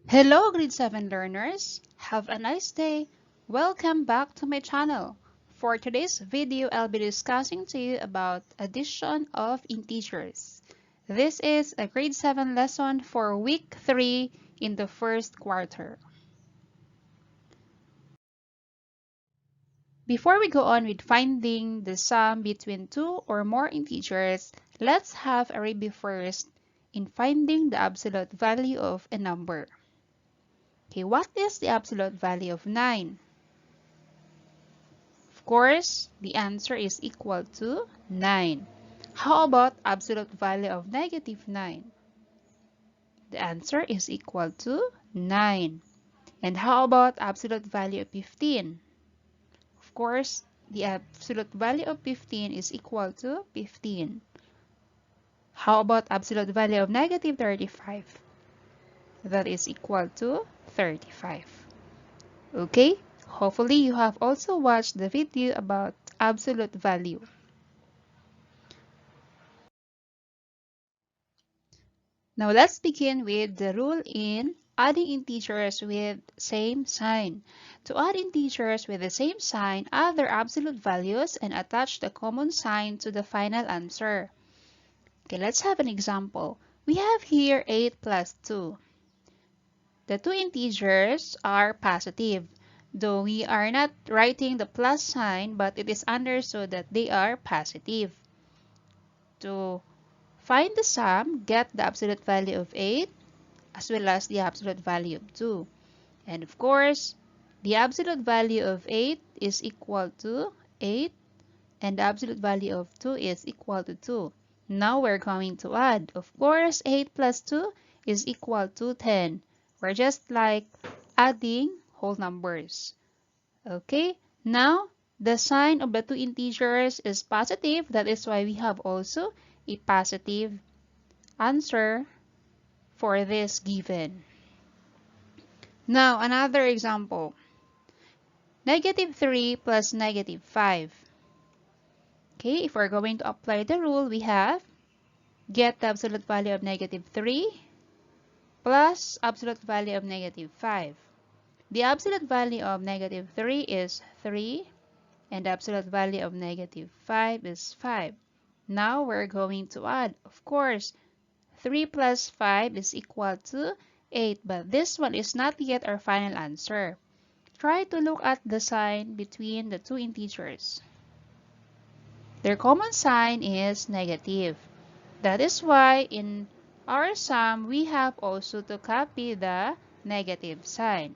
Hello, grade 7 learners! Have a nice day! Welcome back to my channel. For today's video, I'll be discussing to you about addition of integers. This is a grade 7 lesson for week 3 in the first quarter. Before we go on with finding the sum between two or more integers, let's have a review first in finding the absolute value of a number. Okay, what is the absolute value of 9? Of course, the answer is equal to 9. How about absolute value of negative 9? The answer is equal to 9. And how about absolute value of 15? Of course, the absolute value of 15 is equal to 15. How about absolute value of negative 35? That is equal to 35. Okay, hopefully you have also watched the video about absolute value. Now let's begin with the rule in adding integers with same sign. To add integers with the same sign, add their absolute values and attach the common sign to the final answer. Okay, let's have an example. We have here 8 plus 2. The two integers are positive, though we are not writing the plus sign, but it is understood that they are positive. To find the sum, get the absolute value of 8 as well as the absolute value of 2. And of course, the absolute value of 8 is equal to 8 and the absolute value of 2 is equal to 2. Now we're going to add. Of course, 8 plus 2 is equal to 10. We're just like adding whole numbers. Okay, now the sign of the two integers is positive. That is why we have also a positive answer for this given. Now, another example. Negative 3 plus negative 5. Okay, if we're going to apply the rule, we have get the absolute value of negative 3 plus absolute value of negative 5. The absolute value of negative 3 is 3 and the absolute value of negative 5 is 5. Now we're going to add. Of course, 3 plus 5 is equal to 8, but this one is not yet our final answer. Try to look at the sign between the two integers. Their common sign is negative. That is why in our sum, we have also to copy the negative sign.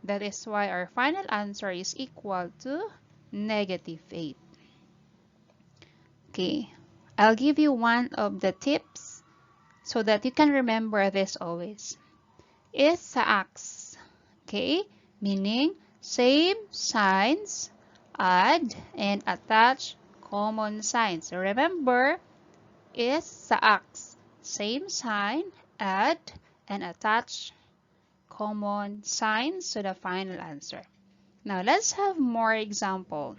That is why our final answer is equal to negative 8. Okay, I'll give you one of the tips so that you can remember this always. Is sa ax. Okay, meaning same signs, add, and attach common signs. So remember, is sa ax. Same sign, add, and attach common signs to the final answer. Now let's have more example.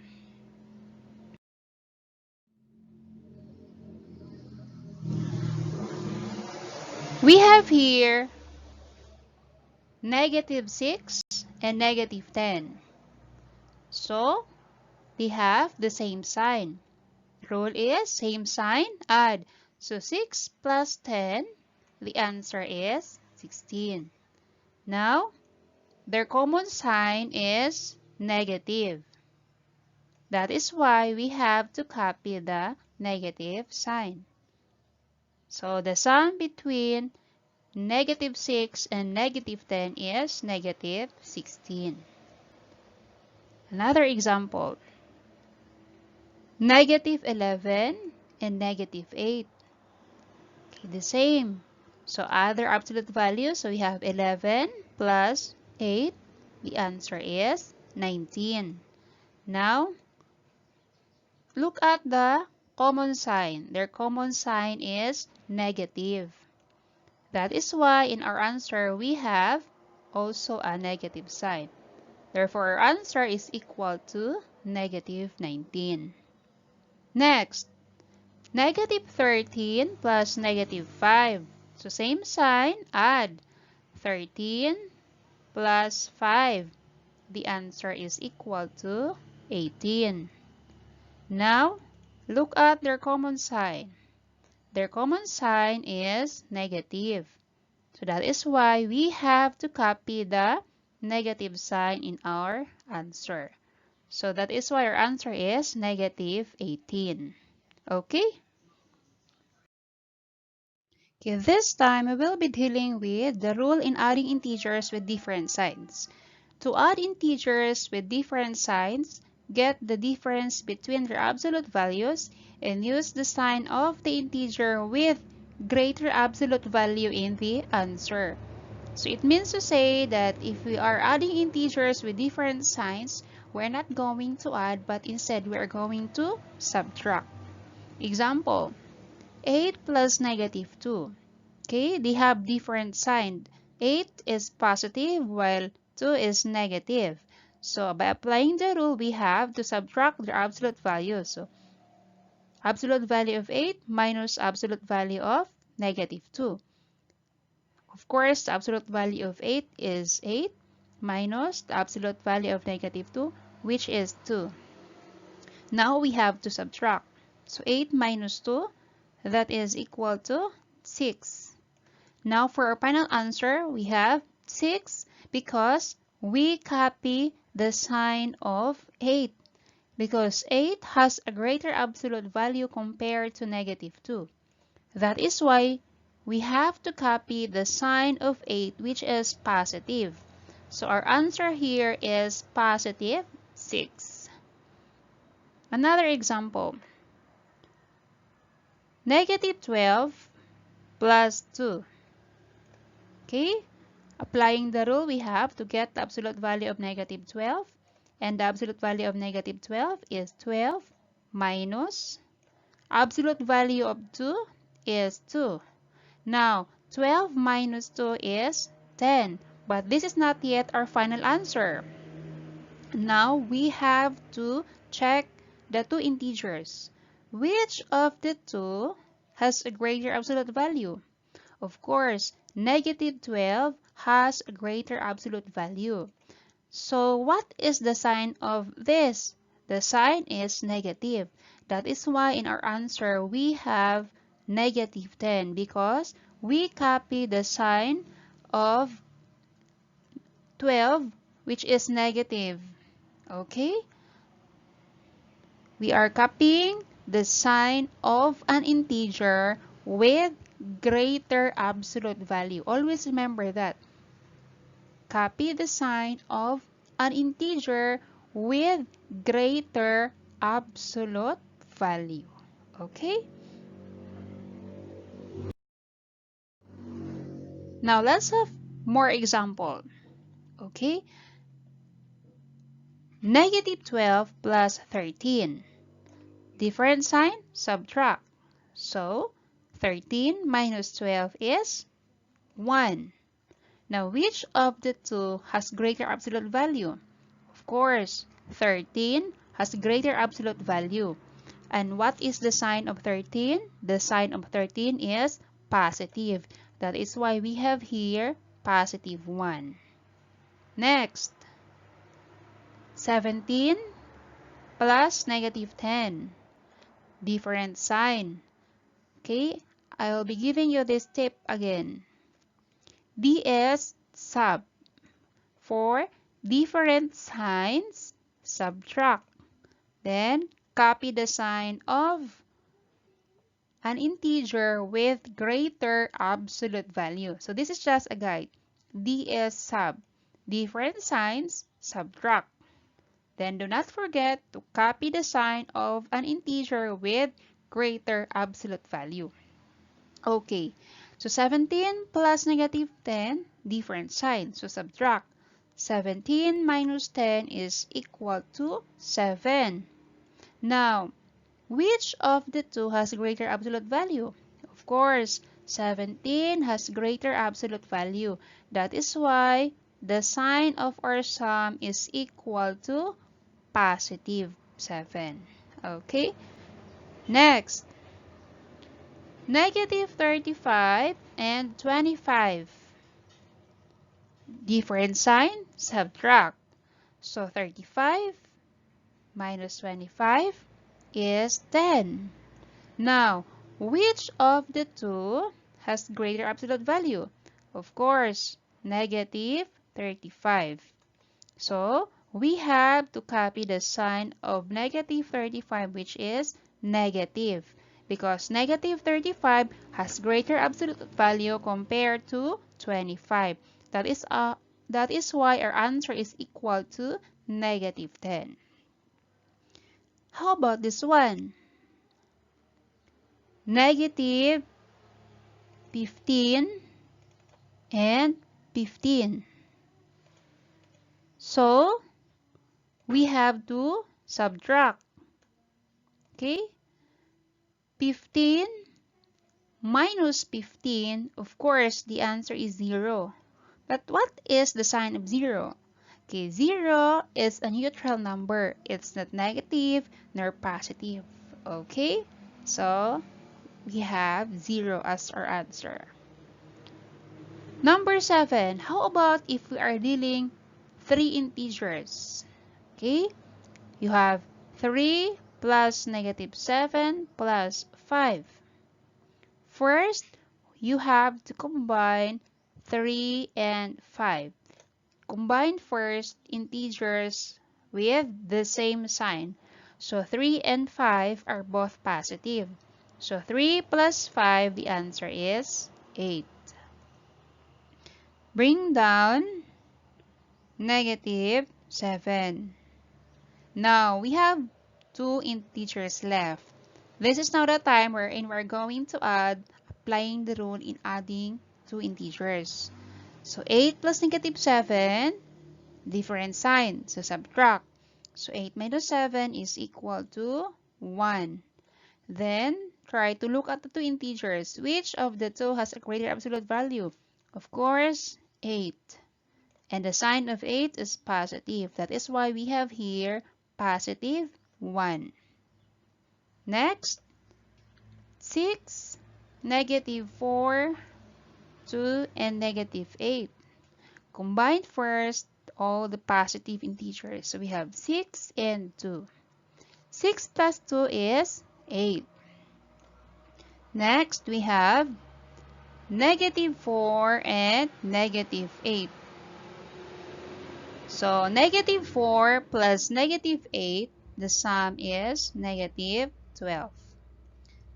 We have here negative 6 and negative 10. So they have the same sign. Rule is same sign, add. So 6 plus 10, the answer is 16. Now, their common sign is negative. That is why we have to copy the negative sign. So the sum between negative 6 and negative 10 is negative 16. Another example. Negative 11 and negative 8. Okay, the same. So other absolute values, so we have 11 plus 8. The answer is 19. Now, look at the common sign. Their common sign is negative. That is why in our answer, we have also a negative sign. Therefore, our answer is equal to negative 19. Next, negative 13 plus negative 5. So, same sign, add. 13 plus 5. The answer is equal to 18. Now, look at their common sign. Their common sign is negative. So that is why we have to copy the negative sign in our answer. So that is why our answer is negative 18. Okay? Okay, this time we will be dealing with the rule in adding integers with different signs. To add integers with different signs, get the difference between their absolute values and use the sign of the integer with greater absolute value in the answer. So it means to say that if we are adding integers with different signs, we're not going to add but instead we are going to subtract. Example, 8 plus negative 2. Okay, they have different sign. 8 is positive while 2 is negative. So by applying the rule, we have to subtract their absolute value. So absolute value of 8 minus absolute value of negative 2. Of course, the absolute value of 8 is 8 minus the absolute value of negative 2, which is 2. Now we have to subtract. So 8 minus 2, that is equal to 6. Now for our final answer, we have 6 because we copy the sign of 8. Because 8 has a greater absolute value compared to negative 2. That is why we have to copy the sign of 8, which is positive. So our answer here is positive 6. Another example. Negative 12 plus 2. Okay? Applying the rule, we have to get the absolute value of negative 12. And the absolute value of negative 12 is 12 minus absolute value of 2 is 2. Now, 12 minus 2 is 10. But this is not yet our final answer. Now, we have to check the two integers. Which of the two has a greater absolute value? Of course, negative 12 has a greater absolute value. So what is the sign of this? The sign is negative. That is why in our answer we have negative 10 because we copy the sign of 12 which is negative. Okay? We are copying the sign of an integer with greater absolute value. Always remember that. Copy the sign of an integer with greater absolute value. Okay? Now let's have more example. Okay? Negative 12 plus 13. Different sign? Subtract. So, 13 minus 12 is 1. Now, which of the two has greater absolute value? Of course, 13 has greater absolute value. And what is the sign of 13? The sign of 13 is positive. That is why we have here positive 1. Next, 17 plus negative 10. Different sign. Okay, I will be giving you this tip again. DS sub. For different signs, subtract. Then, copy the sign of an integer with greater absolute value. So, this is just a guide. DS sub. Different signs, subtract. Then, do not forget to copy the sign of an integer with greater absolute value. Okay, so 17 plus negative 10, different sign. So subtract. 17 minus 10 is equal to 7. Now, which of the two has greater absolute value? Of course, 17 has greater absolute value. That is why the sign of our sum is equal to positive 7. Okay, next. Negative 35 and 25. Different sign, subtract. So 35 minus 25 is 10. Now, which of the two has greater absolute value? Of course, negative 35. So, we have to copy the sign of negative 35, which is negative, because negative 35 has greater absolute value compared to 25. That is why our answer is equal to negative 10. How about this one? Negative 15 and 15. So, we have to subtract. Okay? 15 minus 15, of course, the answer is 0. But what is the sign of 0? Okay, 0 is a neutral number. It's not negative nor positive. Okay? So, we have 0 as our answer. Number 7, how about if we are dealing 3 integers? Okay? You have 3 plus negative 7 plus 5. First, you have to combine 3 and 5. Combine first integers with the same sign. So 3 and 5 are both positive. So 3 plus 5, the answer is 8. Bring down negative 7. Now, we have 2 integers left. This is now the time wherein we're going to add, applying the rule in adding 2 integers. So 8 plus negative 7, different sign, so subtract. So 8 minus 7 is equal to 1. Then, try to look at the 2 integers. Which of the 2 has a greater absolute value? Of course, 8. And the sign of 8 is positive. That is why we have here positive 1. Next, 6, negative 4, 2, and negative 8. Combine first all the positive integers. So we have 6 and 2. 6 plus 2 is 8. Next, we have negative 4 and negative 8. So negative 4 plus negative 8, the sum is negative 12.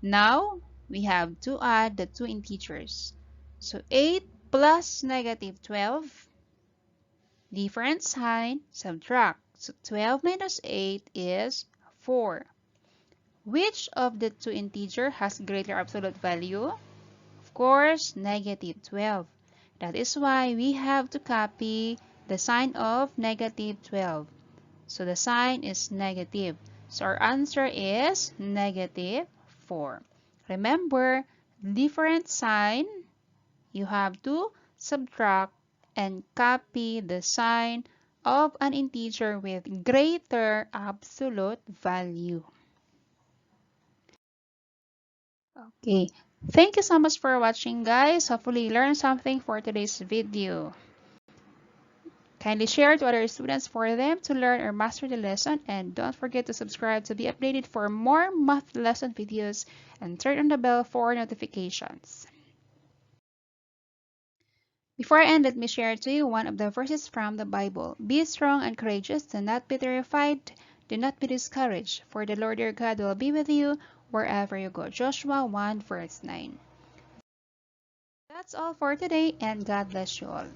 Now, we have to add the 2 integers. So 8 plus negative 12, different sign, subtract. So 12 minus 8 is 4. Which of the 2 integer has greater absolute value? Of course, negative 12. That is why we have to copy the sign of negative 12. So the sign is negative. So our answer is negative 4. Remember, different sign, you have to subtract and copy the sign of an integer with greater absolute value. Okay, thank you so much for watching, guys. Hopefully you learned something for today's video. Kindly share to other students for them to learn or master the lesson, and don't forget to subscribe to be updated for more math lesson videos and turn on the bell for notifications. Before I end, let me share to you one of the verses from the Bible. Be strong and courageous, do not be terrified, do not be discouraged, for the Lord your God will be with you wherever you go. Joshua 1 verse 9. That's all for today, and God bless you all.